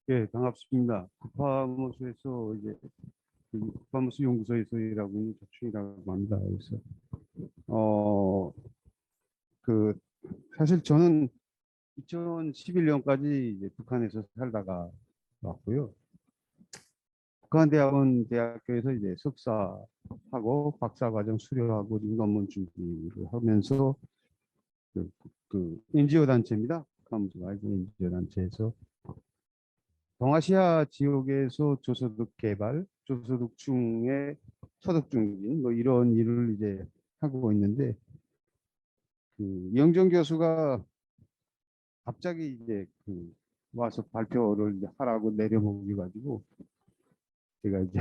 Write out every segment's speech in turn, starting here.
예, 반갑습니다. 국파무소에서 이제 국파무소 연구소에서 일하고 있는 조충이라고 합니다. 그래서 어, 그 사실 저는 2011년까지 이제 북한에서 살다가 왔고요. 북한대학원 대학교에서 이제 석사하고 박사과정 수료하고 논문 준비를 하면서 그, 그 NGO 단체입니다. 북한무소가 이제 NGO 단체에서 동아시아 지역에서 저소득 개발, 저소득층의 소득 증진 뭐 이런 일을 이제 하고 있는데 그 영정 교수가 갑자기 이제 와서 발표를 이제 하라고 내려보기 가지고 제가 이제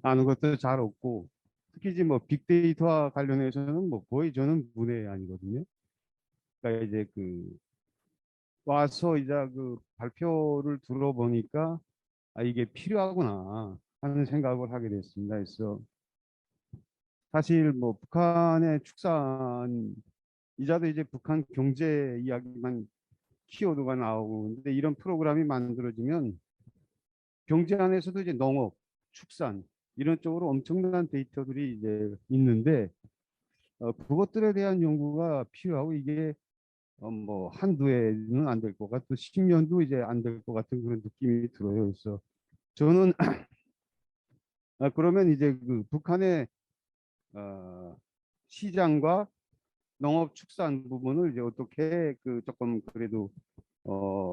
아는 것도 잘 없고 특히 이제 뭐 빅데이터와 관련해서는 뭐 거의 저는 문외 아니거든요. 그러니까 이제 와서 이제 발표를 들어보니까 아 이게 필요하구나 하는 생각을 하게 됐습니다. 그래서 사실 뭐 북한의 축산 이자도 이제 북한 경제 이야기만 키워드가 나오고 근데 이런 프로그램이 만들어지면 경제 안에서도 이제 농업, 축산 이런 쪽으로 엄청난 데이터들이 이제 있는데 그것들에 대한 연구가 필요하고 이게 뭐 한두 해는 안 될 것 같고 10년도 이제 안 될 것 같은 그런 느낌이 들어요. 그래서 저는 그러면 이제 북한의 어, 시장과 농업축산 부분을 이제 어떻게 조금 그래도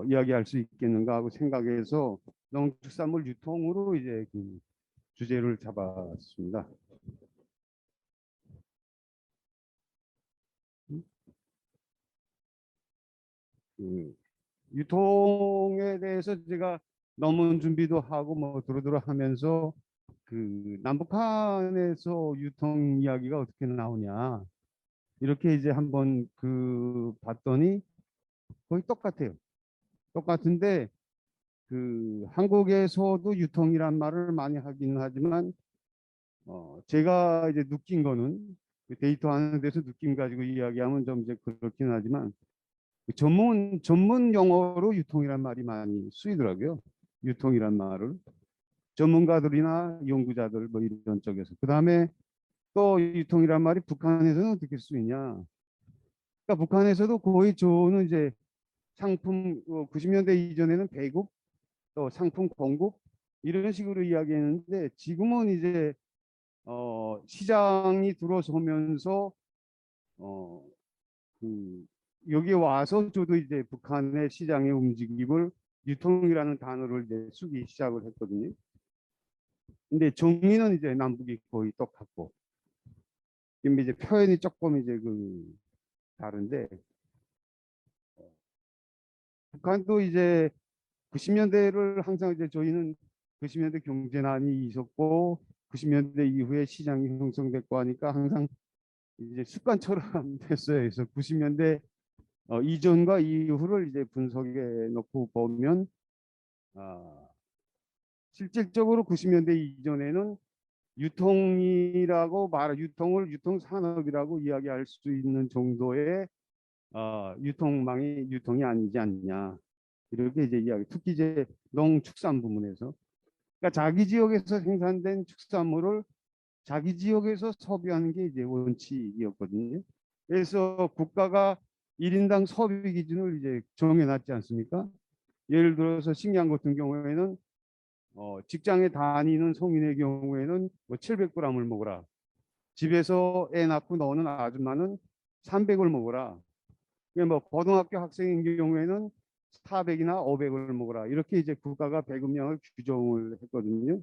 이야기할 수 있겠는가 하고 생각해서 농축산물 유통으로 이제 주제를 잡았습니다. 그 유통에 대해서 제가 논문 준비도 하고 뭐 두루두루 하면서 남북한에서 유통 이야기가 어떻게 나오냐 이렇게 이제 한번 봤더니 거의 똑같아요. 똑같은데 한국에서도 유통이란 말을 많이 하긴 하지만 제가 이제 느낀 거는 데이터 하는 데서 느낌 가지고 이야기하면 좀 이제 그렇긴 하지만 전문 용어로 유통이란 말이 많이 쓰이더라고요. 유통이란 말을 전문가들이나 연구자들 뭐 이런 쪽에서 그다음에 또 유통이란 말이 북한에서는 어떻게 쓰이냐? 그러니까 북한에서도 거의 저는 이제 상품 90년대 이전에는 배급 또 상품 공급 이런 식으로 이야기했는데 지금은 이제 시장이 들어서면서 어, 그 여기 와서 저도 이제 북한의 시장의 움직임을 유통이라는 단어를 이제 쓰기 시작을 했거든요. 근데 정의는 이제 남북이 거의 똑같고 지금 이제 표현이 조금 이제 다른데 북한도 이제 90년대를 항상 이제 저희는 90년대 경제난이 있었고 90년대 이후에 시장이 형성됐고 하니까 항상 이제 습관처럼 됐어요. 그래서 90년대 이전과 이후를 이제 분석해 놓고 보면 아, 실질적으로 90년대 이전에는 유통을 유통산업이라고 이야기할 수 있는 정도의 유통이 아니지 않냐 이렇게 이제 이야기. 특히 이제 농축산 부문에서 그러니까 자기 지역에서 생산된 축산물을 자기 지역에서 소비하는 게 이제 원칙이었거든요. 그래서 국가가 1인당 소비 기준을 이제 정해놨지 않습니까? 예를 들어서 식량 같은 경우에는 직장에 다니는 성인의 경우에는 뭐 700g을 먹어라. 집에서 애 낳고 노는 아줌마는 300을 먹어라. 뭐 고등학교 학생인 경우에는 400이나 500을 먹어라. 이렇게 이제 국가가 배급량을 규정을 했거든요.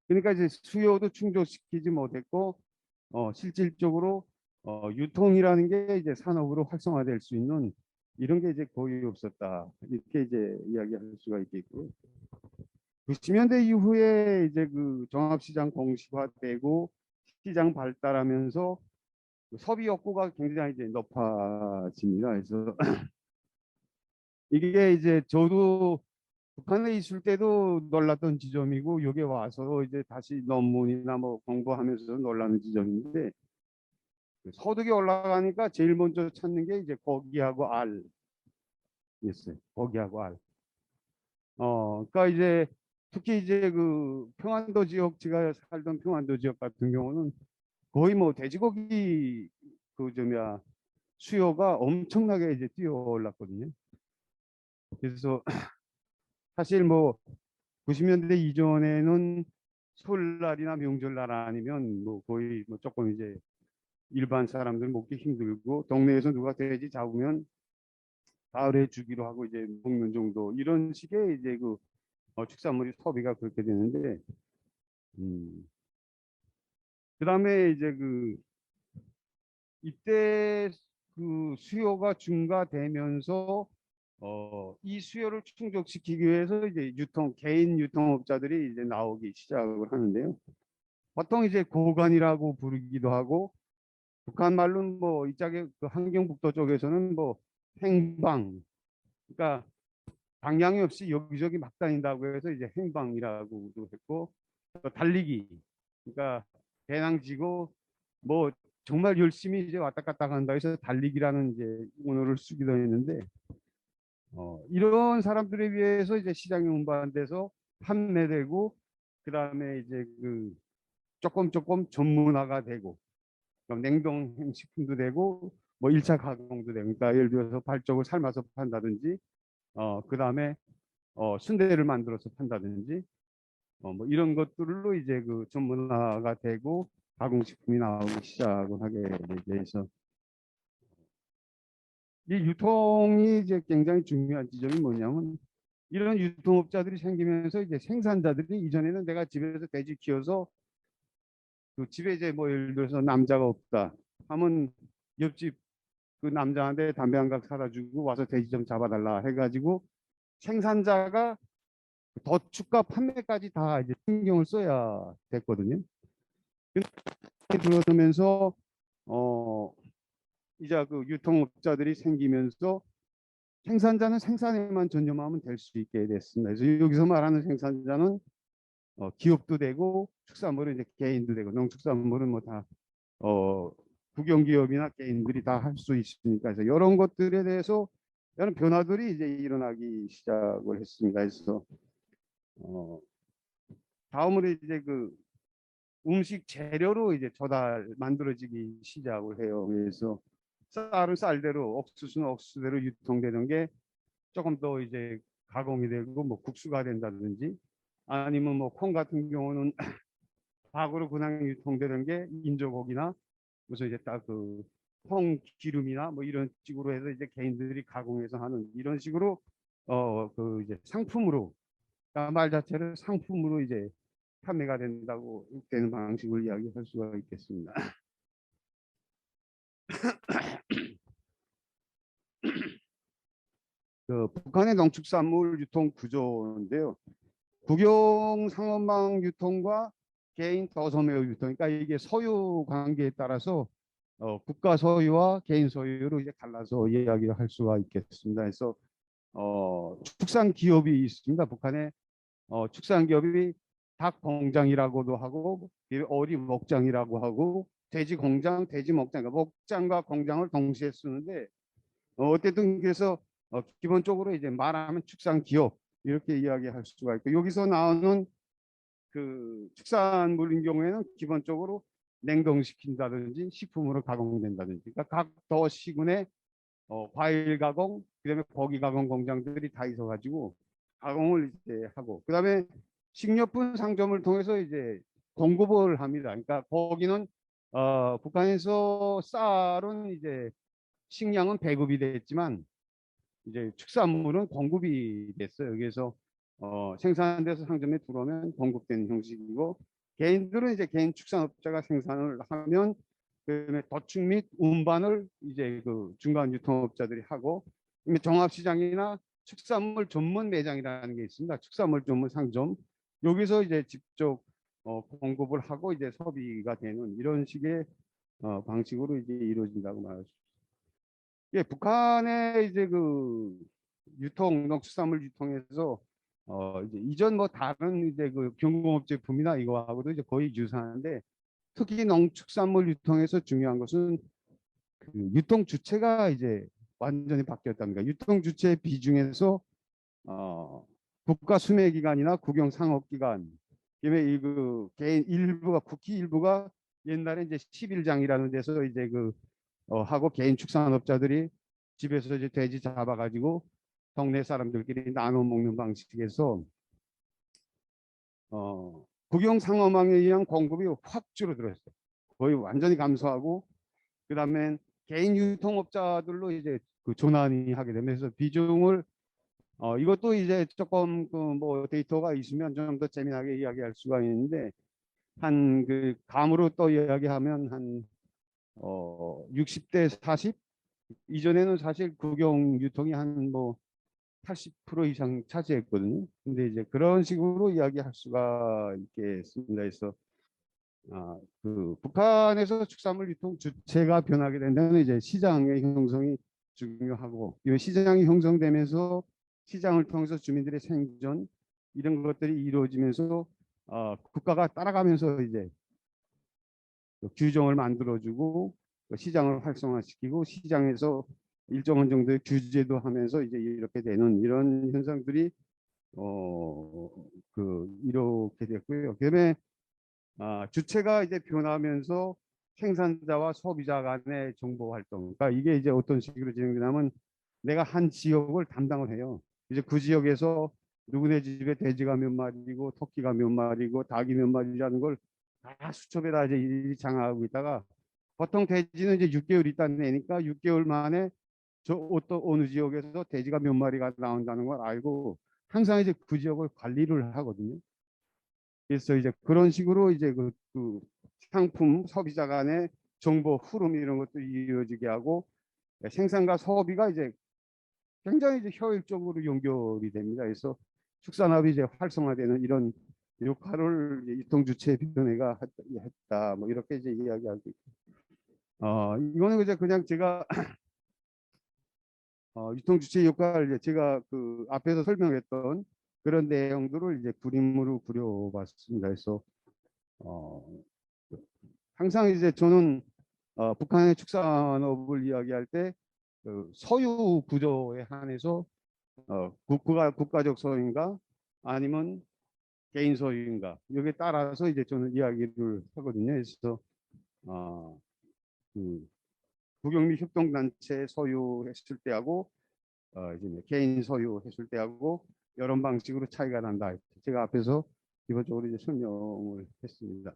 그러니까 이제 수요도 충족시키지 못했고 실질적으로 유통이라는 게 이제 산업으로 활성화될 수 있는 이런 게 이제 거의 없었다. 이렇게 이제 이야기할 수가 있겠고요. 90년대 이후에 이제 종합시장 공식화되고 시장 발달하면서 소비 욕구가 굉장히 이제 높아집니다. 그래서 이게 이제 저도 북한에 있을 때도 놀랐던 지점이고 여기 와서 이제 다시 논문이나 뭐 공부하면서 놀라는 지점인데 소득이 올라가니까 제일 먼저 찾는 게 이제 고기하고 알이었어요. 고기하고 알. 그러니까 이제 특히 이제 그 평안도 지역, 제가 살던 평안도 지역 같은 경우는 거의 뭐 돼지고기 그 뭐야 수요가 엄청나게 이제 뛰어 올랐거든요. 그래서 사실 뭐 90년대 이전에는 설날이나 명절날 아니면 뭐 거의 뭐 조금 이제 일반 사람들 먹기 힘들고, 동네에서 누가 돼지 잡으면 가을에 주기로 하고 이제 먹는 정도, 이런 식의 이제 그 축산물이 소비가 그렇게 되는데, 음, 그다음에 이제 그 이때 그 수요가 증가되면서 이 수요를 충족시키기 위해서 이제 개인 유통업자들이 이제 나오기 시작을 하는데요. 보통 이제 고관이라고 부르기도 하고, 북한 말로는 뭐 이쪽에 그 함경북도 쪽에서는 뭐 행방, 그러니까 방향이 없이 여기저기 막 다닌다고 해서 이제 행방이라고도 했고, 또 달리기, 그러니까 배낭 지고 뭐 정말 열심히 이제 왔다 갔다 한다 해서 달리기라는 이제 언어를 쓰기도 했는데, 이런 사람들에 비해서 이제 시장이 운반돼서 판매되고, 그 다음에 이제 그 조금 전문화가 되고, 그럼 냉동 식품도 되고 뭐 1차 가공도 되고, 그러니까 예를 들어서 발족을 삶아서 판다든지, 그 다음에 순대를 만들어서 판다든지, 뭐 이런 것들로 이제 그 전문화가 되고 가공식품이 나오기 시작을 하게 돼서, 이 유통이 이제 굉장히 중요한 지점이 뭐냐면, 이런 유통업자들이 생기면서 이제 생산자들이, 이전에는 내가 집에서 돼지 키워서 그 집에 이제 뭐 예를 들어서 남자가 없다 하면 옆집 그 남자한테 담배 한 각 사다 주고 와서 돼지 좀 잡아달라 해가지고 생산자가 더 추가 판매까지 다 이제 신경을 써야 됐거든요. 그러면서 어 이제 그 유통업자들이 생기면서 생산자는 생산에만 전념하면 될 수 있게 됐습니다. 그래서 여기서 말하는 생산자는 기업도 되고, 축산물은 이제 개인도 되고, 농축산물은 뭐 다 국영기업이나 개인들이 다 할 수 있으니까, 그래서 이런 것들에 대해서 이런 변화들이 이제 일어나기 시작을 했습니다. 그래서 어, 다음으로 이제 그 음식 재료로 이제 조달 만들어지기 시작을 해요. 그래서 쌀은 쌀대로, 옥수수는 옥수수대로 유통되는 게 조금 더 이제 가공이 되고 뭐 국수가 된다든지, 아니면 뭐 콩 같은 경우는 닭으로 그냥 유통되는 게 인조고기나 무슨 이제 딱 그 콩 기름이나 뭐 이런 식으로 해서 이제 개인들이 가공해서 하는, 이런 식으로 그 이제 상품으로, 그러니까 말 자체를 상품으로 이제 판매가 된다고 되는 방식을 이야기할 수가 있겠습니다. 그 북한의 농축산물 유통 구조인데요. 국영 상업망 유통과 개인 도소매의 유통, 그러니까 이게 소유 관계에 따라서 국가 소유와 개인 소유로 이제 갈라서 이야기를 할 수가 있겠습니다. 그래서 축산 기업이 있습니다. 북한에 축산 기업이 닭 공장이라고도 하고 어리 목장이라고 하고 돼지 공장, 돼지 목장, 그러니까 목장과 공장을 동시에 쓰는데, 어쨌든 그래서 기본적으로 이제 말하면 축산 기업 이렇게 이야기할 수가 있고, 여기서 나오는 그 축산물인 경우에는 기본적으로 냉동시킨다든지 식품으로 가공된다든지, 그러니까 각 도 시군에 과일 가공, 그다음에 고기 가공 공장들이 다 있어가지고 가공을 이제 하고, 그다음에 식료품 상점을 통해서 이제 공급을 합니다. 그러니까 거기는 북한에서 쌀은 이제 식량은 배급이 됐지만 이제 축산물은 공급이 됐어요. 그래서 생산돼서 상점에 들어오면 공급되는 형식이고, 개인들은 이제 개인 축산업자가 생산을 하면 그다음에 도축 및 운반을 이제 그 중간 유통업자들이 하고, 종합시장이나 축산물 전문 매장이라는 게 있습니다. 축산물 전문 상점, 여기서 이제 직접 공급을 하고 이제 소비가 되는 이런 식의 방식으로 이제 이루어진다고 말할 수 있습니다. 예, 북한의 이제 그 농축산물 유통에서 이제 이전 뭐 다른 이제 그 경공업 제품이나 이거하고도 이제 거의 유사한데, 특히 농축산물 유통에서 중요한 것은 그 유통 주체가 이제 완전히 바뀌었답니다. 유통 주체 비중에서 어, 국가 수매 기관이나 국영 상업 기관, 그다음에 이그 개인 일부가 국기 일부가 옛날에 이제 11장이라는 데서 이제 그 하고 개인 축산업자들이 집에서 이제 돼지 잡아가지고 동네 사람들끼리 나눠 먹는 방식에서 국영 상업망에 의한 공급이 확 줄어들었어요. 거의 완전히 감소하고 그다음에 개인 유통업자들로 이제 그 전환이 하게 되면서 비중을 이것도 이제 조금 그 뭐 데이터가 있으면 좀 더 재미나게 이야기할 수가 있는데 한 그 감으로 또 이야기하면 한 60대 40 이전에는 사실 국영 유통이 한 뭐 80% 이상 차지했거든요. 근데 이제 그런 식으로 이야기할 수가 있겠습니다. 그래서 그 북한에서 축산물 유통 주체가 변하게 된다면 이제 시장의 형성이 중요하고 이 시장이 형성되면서 시장을 통해서 주민들의 생존 이런 것들이 이루어지면서 국가가 따라가면서 이제 그 규정을 만들어주고 그 시장을 활성화시키고 시장에서 일정한 정도의 규제도 하면서 이제 이렇게 되는 이런 현상들이 이렇게 됐고요. 그다음에 주체가 이제 변하면서 생산자와 소비자 간의 정보 활동. 그러니까 이게 이제 어떤 식으로 진행되냐면 내가 한 지역을 담당을 해요. 이제 그 지역에서 누구네 집에 돼지가 몇 마리고 토끼가 몇 마리고 닭이 몇 마리라는 걸 다 수첩에다 이제 일일이 장악하고 있다가 보통 돼지는 이제 6개월 있다 내니까 6개월 만에 저 어떤 어느 지역에서 돼지가 몇 마리가 나온다는 걸 알고 항상 이제 그 지역을 관리를 하거든요. 그래서 이제 그런 식으로 이제 그 상품 소비자 간의 정보 흐름 이런 것도 이어지게 하고 생산과 소비가 이제 굉장히 이제 효율적으로 연결이 됩니다. 그래서 축산업이 이제 활성화되는 이런 역할을 유통주체 변해가 했다. 뭐 이렇게 이제 이야기하고 있고. 이거는 이제 그냥 제가 유통주체 역할 이제 제가 그 앞에서 설명했던 그런 내용들을 이제 그림으로 그려봤습니다. 그래서 어, 항상 이제 저는 북한의 축산업을 이야기할 때그 소유 구조에 한해서 국가적 소유인가 아니면 개인 소유인가 여기에 따라서 이제 저는 이야기를 하거든요. 그래서 어, 그 국영미 협동단체 소유했을 때하고 이제 개인 소유했을 때하고 이런 방식으로 차이가 난다. 제가 앞에서 기본적으로 이제 설명을 했습니다.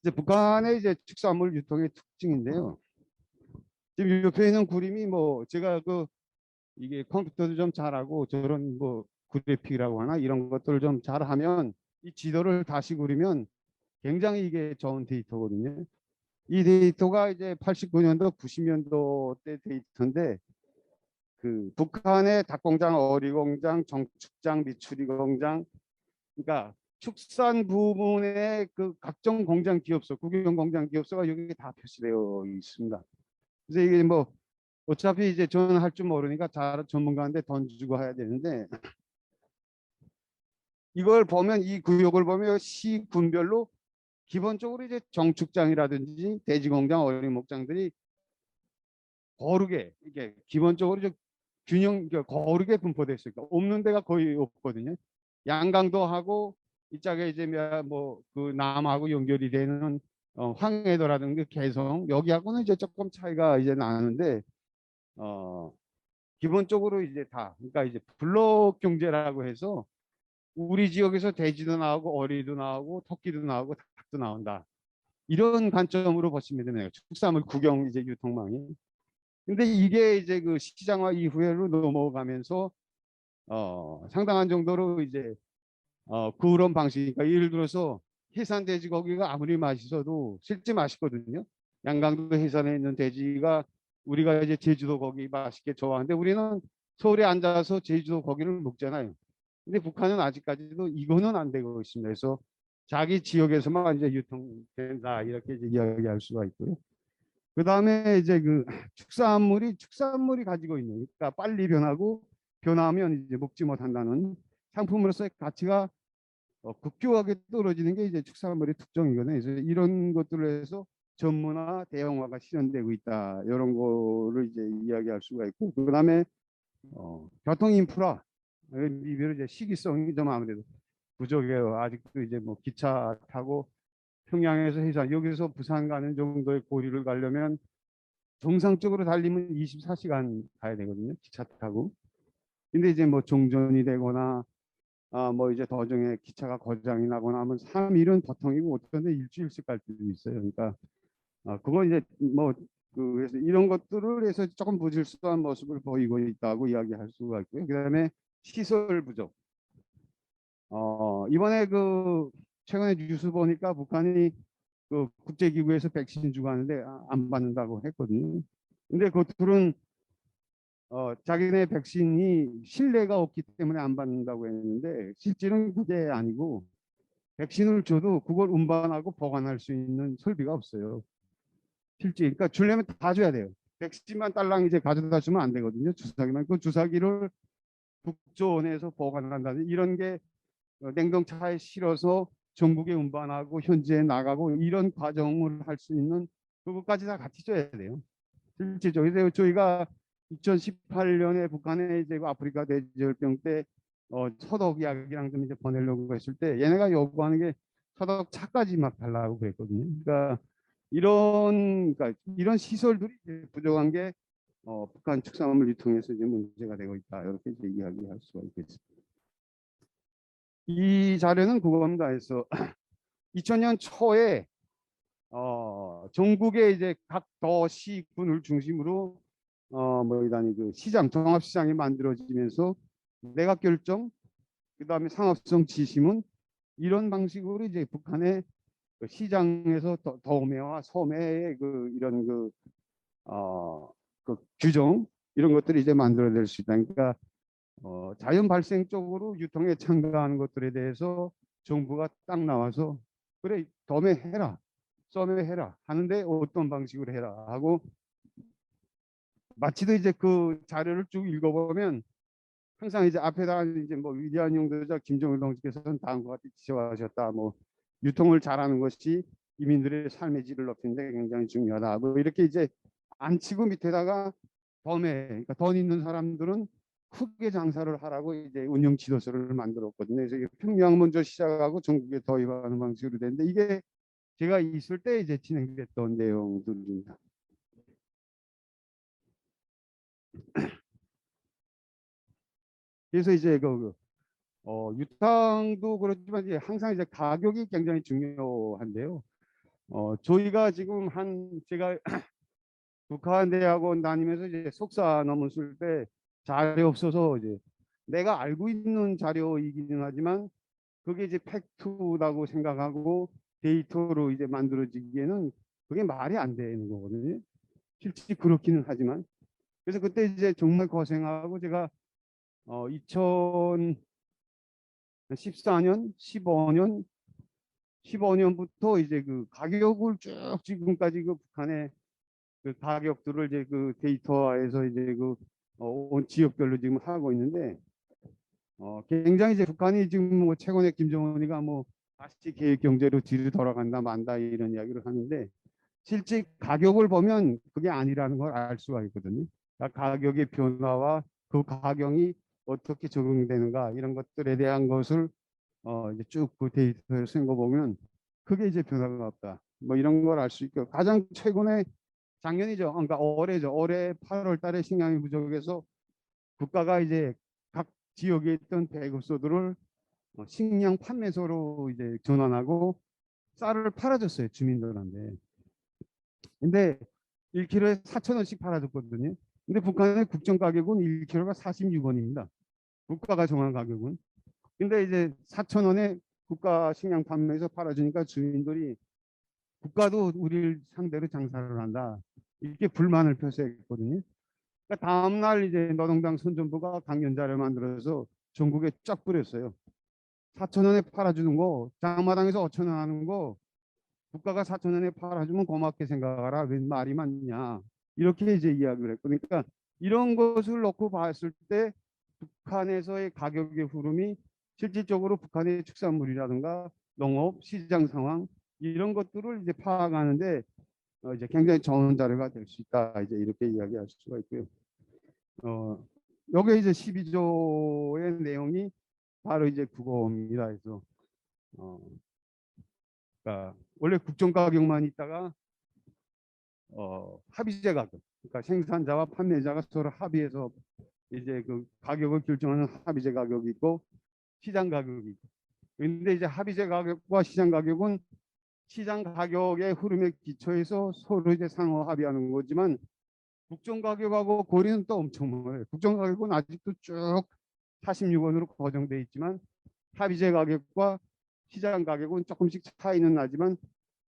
이제 북한의 이제 축산물 유통의 특징인데요. 지금 옆에 있는 그림이 뭐 제가 그 이게 컴퓨터도 좀 잘하고 저런 뭐 그래픽이라고 하나 이런 것들을 좀 잘하면 이 지도를 다시 그리면 굉장히 이게 좋은 데이터거든요. 이 데이터가 이제 89년도, 90년도 때 데이터인데 그 북한의 닭공장, 어리공장, 정축장, 미추리 공장, 그러니까 축산 부문의 그 각종 공장 기업소, 국영 공장 기업소가 여기 다 표시되어 있습니다. 그래서 이게 뭐 어차피 이제 저는 할 줄 모르니까 잘 전문가한테 돈 주고 해야 되는데 이걸 보면 이 구역을 보면 시 군별로 기본적으로 이제 정축장이라든지 돼지공장, 어린목장들이 거르게 이게 기본적으로 좀 균형 거르게 분포되어 있어요. 그러니까 없는 데가 거의 없거든요. 양강도 하고 이쪽에 이제 뭐 그 남하고 연결이 되는 황해도라든지 개성 여기하고는 이제 조금 차이가 이제 나는데 어 기본적으로 이제 다 그러니까 이제 블록 경제라고 해서 우리 지역에서 돼지도 나오고 어리도 나오고 토끼도 나오고 닭도 나온다. 이런 관점으로 보시면 되네요. 축산물 국영 이제 유통망이. 근데 이게 이제 그 시장화 이후에로 넘어가면서 상당한 정도로 이제 그런 방식. 그러니까 예를 들어서 해산 돼지고기가 아무리 맛있어도 실제 맛있거든요. 양강도 해산에 있는 돼지가 우리가 이제 제주도 고기 맛있게 좋아하는데 우리는 서울에 앉아서 제주도 고기를 먹잖아요. 근데 북한은 아직까지도 이거는 안 되고 있습니다. 그래서 자기 지역에서만 이제 유통된다 이렇게 이제 이야기할 수가 있고요. 그 다음에 이제 그 축산물이 가지고 있는 그러니까 빨리 변하고 변하면 이제 먹지 못한다는 상품으로서의 가치가 급격하게 떨어지는 게 이제 축산물의 특징이거든요. 그래서 이런 것들을 해서 전문화, 대형화가 실현되고 있다. 이런 거를 이제 이야기할 수가 있고, 그 다음에 교통 인프라. 이별 이제 시기성이 좀 아무래도 부족해요. 아직도 이제 뭐 기차 타고 평양에서 해산 여기서 부산 가는 정도의 거리를 가려면 정상적으로 달리면 24시간 가야 되거든요. 기차 타고. 근데 이제 뭐 종전이 되거나 뭐 이제 도중에 기차가 고장이 나거나 하면 3일은 보통이고 어떤 데 일주일씩 갈 때도 있어요. 그러니까 그건 이제 뭐 그래서 이런 것들을 해서 조금 부질수한 모습을 보이고 있다고 이야기할 수가 있고요. 그다음에 시설 부족. 이번에 그 최근에 뉴스 보니까 북한이 그 국제기구에서 백신 주고 하는데 안 받는다고 했거든요. 근데 그들은 자기네 백신이 신뢰가 없기 때문에 안 받는다고 했는데 실제는 그게 아니고 백신을 줘도 그걸 운반하고 보관할 수 있는 설비가 없어요. 실제 그러니까 주려면 다 줘야 돼요. 백신만 딸랑 이제 가져다 주면 안 되거든요. 주사기만 그 주사기를 국조원에서 보관한다든지 이런 게 냉동차에 실어서 전국에 운반하고 현지에 나가고 이런 과정을 할 수 있는 그것까지 다 같이 줘야 돼요. 실질적으로 저희가 2018년에 북한에 이제 아프리카 돼지열병 때 서독 이야기랑 좀 이제 보내려고 했을 때 얘네가 요구하는 게 서독 차까지 막 달라고 그랬거든요. 그러니까 이런 시설들이 이제 부족한 게 북한 축산물 유통에서 이제 문제가 되고 있다. 이렇게 이제 이야기할 수가 있겠습니다. 이 자료는 그겁니다. 해서 2000년 초에 전국에 이제 각 도시군을 중심으로 뭐 이다니 그 시장 종합시장이 만들어지면서 내각 결정 그다음에 상업성 지시문 이런 방식으로 이제 북한의 그 시장에서 도매와 소매의 그 이런 그 규정 이런 것들이 이제 만들어낼 수 있다. 그러니까 자연 발생적으로 유통에 참가하는 것들에 대해서 정부가 딱 나와서 그래 도매해라 소매해라 하는데 어떤 방식으로 해라 하고 마치도 이제 그 자료를 쭉 읽어보면 항상 이제 앞에다 이제 뭐 위대한 용도자 김정일 동지께서는 다음과 같이 지적하셨다. 뭐 유통을 잘하는 것이 이민들의 삶의 질을 높이는데 굉장히 중요하다. 뭐 이렇게 이제 안 치고 밑에다가 그러니까 돈 있는 사람들은 크게 장사를 하라고 이제 운영 지도서를 만들었거든요. 그래서 평양 먼저 시작하고 전국에 도입하는 방식으로 됐는데 이게 제가 있을 때 이제 진행됐던 내용들입니다. 그래서 이제 유통도 그렇지만 이제 항상 이제 가격이 굉장히 중요한데요. 저희가 지금 제가 북한대학원 다니면서 이제 석사 논문 쓸 때 자료 없어서 이제 내가 알고 있는 자료이기는 하지만 그게 이제 팩트라고 생각하고 데이터로 이제 만들어지기에는 그게 말이 안 되는 거거든요. 실제 그렇기는 하지만 그래서 그때 이제 정말 고생하고 제가 2014년, 15년부터 이제 그 가격을 쭉 지금까지 그 북한의 그 가격들을 이제 그 데이터화해서 이제 온 지역별로 지금 하고 있는데 굉장히 이제 북한이 지금 뭐 최근에 김정은이가 뭐 다시 계획 경제로 뒤로 돌아간다 만다 이런 이야기를 하는데 실제 가격을 보면 그게 아니라는 걸 알 수가 있거든요. 그러니까 가격의 변화와 그 가격이 어떻게 적용되는가 이런 것들에 대한 것을 이제 쭉 그 데이터를 쓴 거 보면 크게 이제 변화가 없다. 뭐 이런 걸 알 수 있고 가장 최근에 작년이죠. 그러니까 올해죠. 올해 8월 달에 식량이 부족해서 국가가 이제 각 지역에 있던 배급소들을 식량 판매소로 이제 전환하고 쌀을 팔아줬어요. 주민들한테. 근데 1kg에 4,000원씩 팔아줬거든요. 근데 북한의 국정 가격은 1kg가 46원입니다. 국가가 정한 가격은. 근데 이제 4,000원에 국가 식량 판매에서 팔아주니까 주민들이 국가도 우리를 상대로 장사를 한다. 이렇게 불만을 표시했거든요. 그러니까 다음날 이제 노동당 선전부가 강연자를 만들어서 전국에 쫙 뿌렸어요. 4,000원에 팔아주는 거, 장마당에서 5,000원 하는 거, 국가가 4,000원에 팔아주면 고맙게 생각하라. 웬 말이 많냐. 이렇게 이제 이야기를 했고, 그러니까 이런 것을 놓고 봤을 때 북한에서의 가격의 흐름이 실질적으로 북한의 축산물이라든가 농업, 시장 상황 이런 것들을 이제 파악하는데 이제 굉장히 좋은 자료가 될 수 있다. 이제 이렇게 이야기할 수가 있고요. 어, 여기 이제 12조의 내용이 바로 이제 그거입니다. 그래서 어, 그러니까 원래 국정가격만 있다가 합의제 가격, 그러니까 생산자와 판매자가 서로 합의해서 이제 그 가격을 결정하는 합의제 가격이 있고 시장 가격이 있고. 그런데 이제 합의제 가격과 시장 가격은 시장 가격의 흐름에 기초해서 서로 이제 상호 합의하는 거지만 국정 가격하고 거리는 또 엄청 멀어요. 국정 가격은 아직도 쭉 46원으로 고정돼 있지만 합의제 가격과 시장 가격은 조금씩 차이는 나지만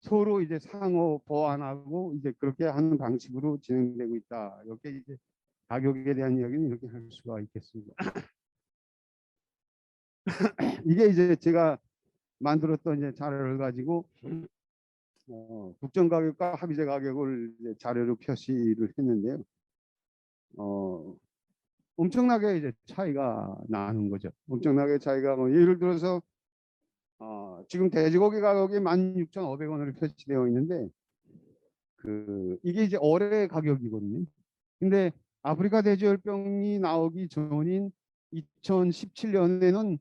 서로 이제 상호 보완하고 이제 그렇게 하는 방식으로 진행되고 있다. 이렇게 이제 가격에 대한 이야기는 이렇게 할 수가 있겠습니다. 이게 이제 제가 만들었던 이제 자료를 가지고 국정 가격과 합의제 가격을 이제 자료로 표시를 했는데요. 어, 엄청나게 이제 차이가 나는 거죠. 엄청나게 차이가 뭐 예를 들어서 지금 돼지고기 가격이 16,500원으로 표시되어 있는데 이게 이제 올해 가격이거든요. 근데 아프리카 돼지열병이 나오기 전인 2017년에는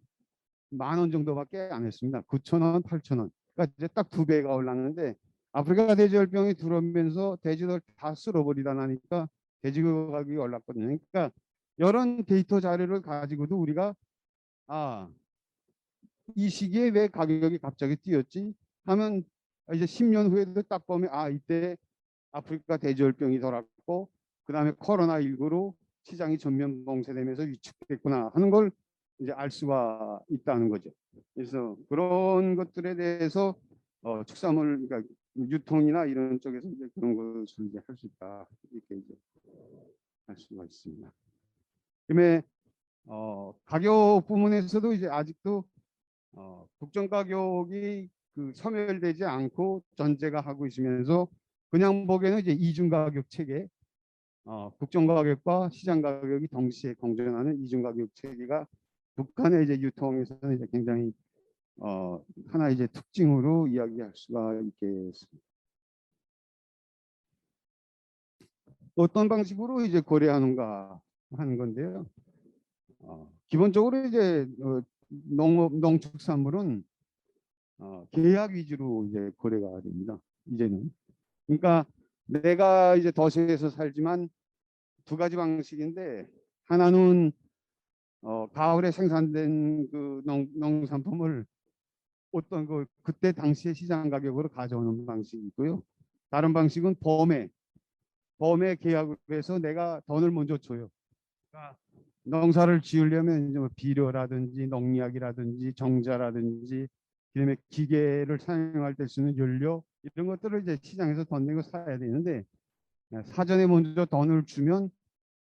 10,000원 정도밖에 안 했습니다. 9,000원, 8,000원. 그러니까 이제 딱 2배가 올랐는데 아프리카 돼지열병이 들어오면서 돼지들 다 쓸어버리다 나니까 돼지 가격이 올랐거든요. 그러니까 이런 데이터 자료를 가지고도 우리가 아, 이 시기에 왜 가격이 갑자기 뛰었지? 하면 이제 10년 후에도 딱 보면 이때 아프리카 돼지열병이 돌았고 그다음에 코로나19로 시장이 전면 봉쇄되면서 위축됐구나 하는 걸 이제 알 수가 있다는 거죠. 그래서 그런 것들에 대해서 축산물 그러니까 유통이나 이런 쪽에서 이제 그런 것을 이제 할 수 있다 이렇게 이제 할 수가 있습니다. 그다음에 가격 부분에서도 이제 아직도 국정 가격이 그 소멸되지 않고 전제가 하고 있으면서 그냥 보기에는 이제 이중 가격 체계, 국정 가격과 시장 가격이 동시에 공존하는 이중 가격 체계가 북한의 이제 유통에서는 이제 굉장히 하나 이제 특징으로 이야기할 수가 있겠습니다. 어떤 방식으로 이제 거래하는가 하는 건데요. 기본적으로 이제 농축산물은 계약 위주로 이제 거래가 됩니다. 이제는. 그러니까 내가 이제 도시에서 살지만 두 가지 방식인데 하나는 가을에 생산된 그 농산품을 어떤 그때 당시의 시장 가격으로 가져오는 방식이 있고요. 다른 방식은 봄에 계약을 해서 내가 돈을 먼저 줘요. 그러니까 농사를 지으려면 이제 뭐 비료라든지 농약이라든지 정자라든지 그다음에 기계를 사용할 때 쓰는 연료 이런 것들을 이제 시장에서 돈 내고 사야 되는데 사전에 먼저 돈을 주면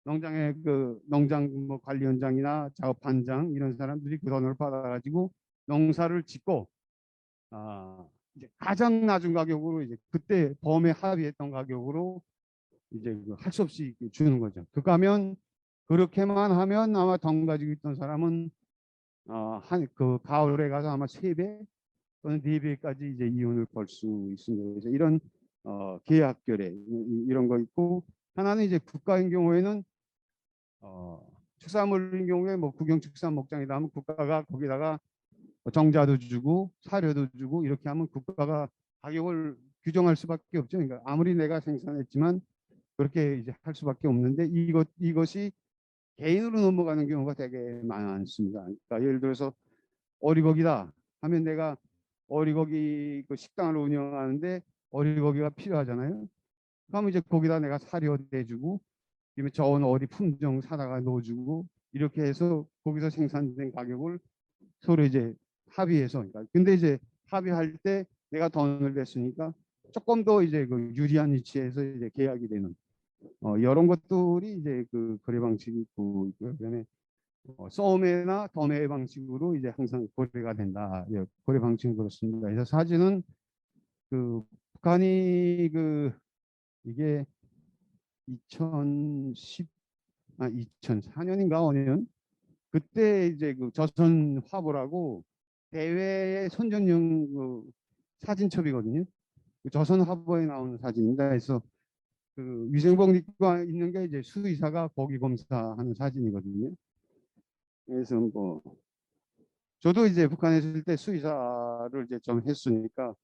농장의 그 농장 뭐 관리원장이나 작업반장 이런 사람들이 그 돈을 받아가지고 농사를 짓고 이제 가장 낮은 가격으로 이제 그때 봄에 합의했던 가격으로 이제 할 수 없이 주는 거죠. 그러면 그렇게만 하면 아마 돈 가지고 있던 사람은 한 그 가을에 가서 아마 3배 또는 4배까지 이제 이윤을 벌 수 있습니다. 그래서 이런 계약 결의 이런 거 있고 하나는 이제 국가인 경우에는 축산물인 경우에 뭐 국영축산 목장이다 하면 국가가 거기다가 정자도 주고 사료도 주고 이렇게 하면 국가가 가격을 규정할 수밖에 없죠. 그러니까 아무리 내가 생산했지만 그렇게 이제 할 수밖에 없는데 이것이 개인으로 넘어가는 경우가 되게 많습니다. 그러니까 예를 들어서 어리고기다 하면 내가 어리고기 그 식당을 운영하는데 어리고기가 필요하잖아요. 그러면 이제 거기다 내가 사료 대주고 그다음에 좋은 어리 품종 사다가 넣어주고 이렇게 해서 거기서 생산된 가격을 서로 이제 합의해서 그러니까 근데 이제 합의할 때 내가 돈을 냈으니까 조금 더 이제 그 유리한 위치에서 이제 계약이 되는 이런 것들이 이제 그 거래 방식이 있고 그다음에 소매나 도매 방식으로 이제 항상 거래가 된다. 예, 거래 방식은 그렇습니다. 그래서 사진은 그 북한이 그 이게 2010 2004년인가 5년 그때 이제 그 조선 화보라고 대외 선전용 그 사진첩이거든요. 그 조선 화보에 나오는 사진입니다. 그래서 그 위생복리가 있는 게 이제 수의사가 고기 검사하는 사진이거든요. 그래서 뭐 저도 이제 북한에 있을 때 수의사를 이제 좀 했으니까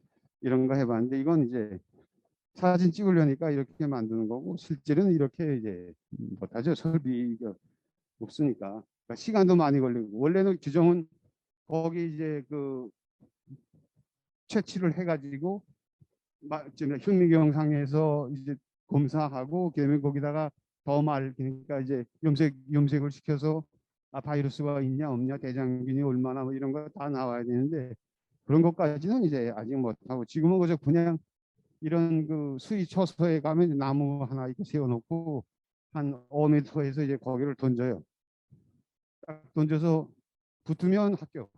이런 거 해봤는데 이건 이제 사진 찍으려니까 이렇게 만드는 거고 실제로는 이렇게 이제 못하죠. 설비가 없으니까. 그러니까 시간도 많이 걸리고 원래는 규정은 거기 이제 그 채취를 해가지고 흉미경상에서 이제 검사하고 그다음에 거기다가 더 그러니까 이제 염색을 시켜서 바이러스가 있냐 없냐 대장균이 얼마나 뭐 이런 거 다 나와야 되는데 그런 것까지는 이제 아직 못하고 지금은 그냥 이런 그 수위 초소에 가면 나무 하나 이렇게 세워놓고 한 5m에서 이제 거기를 던져요. 딱 던져서 붙으면 합격,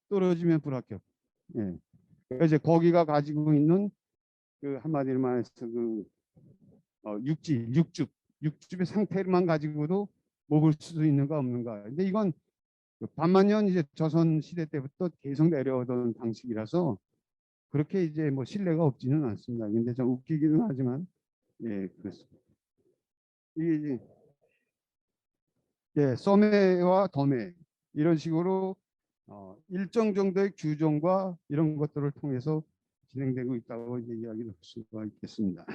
떨어지면 불합격. 예. 그러니까 이제 거기가 가지고 있는 그 한마디로 말해서 그 육즙의 상태만 가지고도 먹을 수 있는가 없는가. 근데 이건 그 반만년 이제 조선 시대 때부터 계속 내려오던 방식이라서 그렇게 이제 뭐 신뢰가 없지는 않습니다. 근데 좀 웃기기는 하지만 예 그렇습니다. 이게 이제 예 소매와 도매 이런 식으로 일정 정도의 규정과 이런 것들을 통해서 진행되고 있다고 이제 이야기를 할 수가 있겠습니다.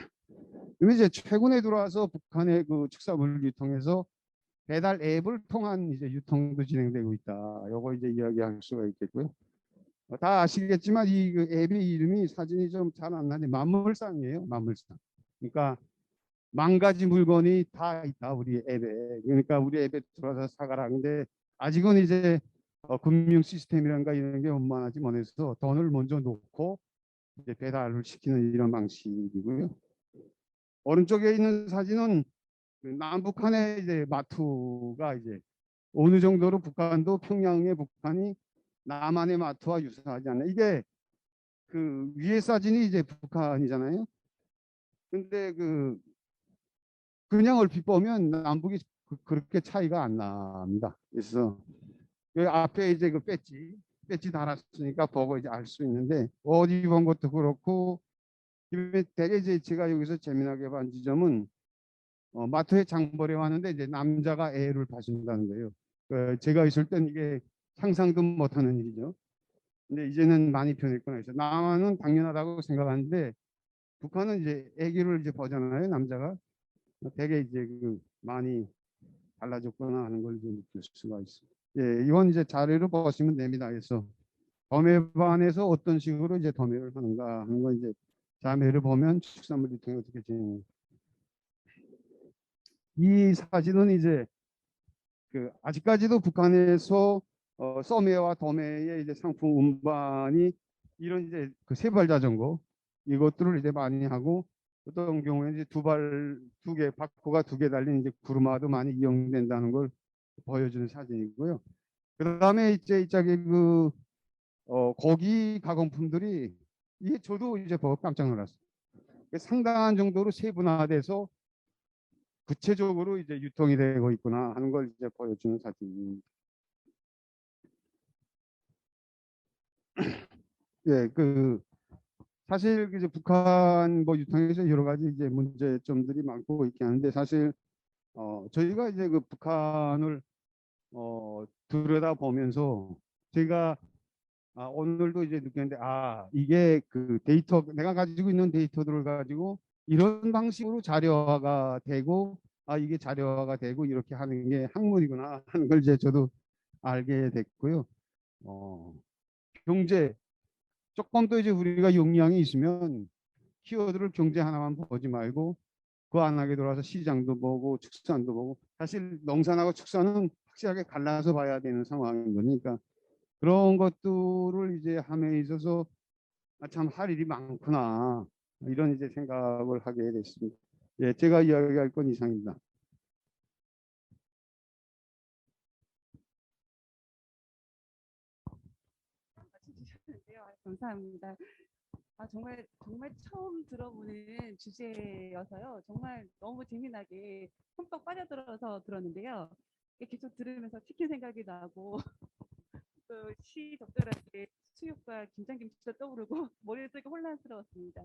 그리고 이제 최근에 들어와서 북한의 그 축산물 유통에서 배달 앱을 통한 이제 유통도 진행되고 있다. 요거 이제 이야기할 수가 있겠고요. 다 아시겠지만 이 그 앱의 이름이 사진이 좀 잘 안 나는데 만물상이에요. 만물상. 그러니까 만 가지 물건이 다 있다 우리 앱에. 그러니까 우리 앱에 들어와서 사가라. 근데 아직은 이제 금융 시스템이란가 이런 게 원만하지 못해서 돈을 먼저 놓고 이제 배달을 시키는 이런 방식이고요. 오른쪽에 있는 사진은 그 남북한의 이제 마투가 이제 어느 정도로 북한도 평양의 북한이 남한의 마투와 유사하지 않나. 이게 그 위에 사진이 이제 북한이잖아요. 근데 그냥 얼핏 보면 남북이 그렇게 차이가 안 납니다. 그래서 여기 앞에 이제 그 배지 달았으니까 보고 이제 알 수 있는데 어디 본 것도 그렇고 되게 이제 제가 여기서 재미나게 본 지점은 마트에 장보러 왔는데 이제 남자가 애를 봐준다는 거예요. 제가 있을 땐 이게 상상도 못하는 일이죠. 근데 이제는 많이 변했구나 해서 남한은 당연하다고 생각하는데 북한은 이제 아기를 이제 보잖아요. 남자가 되게 이제 많이 달라졌구나 하는 걸 이제 느낄 수가 있습니다. 예, 이건 이제 자료를 보시면 됩니다. 그래서 도매반에서 어떤 식으로 이제 도매를 하는가 하는 거 이제 자매를 보면 축산물 유통이 어떻게 진행. 이 사진은 이제 그 아직까지도 북한에서 소매와 도매의 이제 상품 운반이 이런 이제 그 세발 자전거 이것들을 이제 많이 하고 어떤 경우에 이제 두 개, 바퀴가 두 개 달린 이제 구르마도 많이 이용된다는 걸 보여주는 사진이고요. 그 다음에 이제 이쪽에 고기 가공품들이 이게 저도 이제 보고 깜짝 놀랐어요. 상당한 정도로 세분화돼서 구체적으로 이제 유통이 되고 있구나 하는 걸 이제 보여주는 사진입니다. 예, 사실 이제 북한 뭐 유통에서 여러 가지 이제 문제점들이 많고 있긴 한데 사실 저희가 이제 그 북한을 들여다 보면서 제가 오늘도 이제 느꼈는데 이게 그 데이터 내가 가지고 있는 데이터들을 가지고 이런 방식으로 자료화가 되고 이게 자료화가 되고 이렇게 하는 게 학문이구나 하는 걸 이제 저도 알게 됐고요. 어, 경제 조금 더 이제 우리가 역량이 있으면 키워드를 경제 하나만 보지 말고 그 안하게 돌아서 시장도 보고 축산도 보고 사실 농산하고 축산은 확실하게 갈라서 봐야 되는 상황인 거니까 그런 것들을 이제 함에 있어서 참 할 일이 많구나 이런 이제 생각을 하게 됐습니다. 예, 제가 이야기할 건 이상입니다. 네, 감사합니다. 정말 정말 처음 들어보는 주제여서요. 정말 너무 재미나게 흠뻑 빠져들어서 들었는데요. 계속 들으면서 치킨 생각이 나고 또 시 적절하게 수육과 김장김치도 떠오르고 머릿속이 혼란스러웠습니다.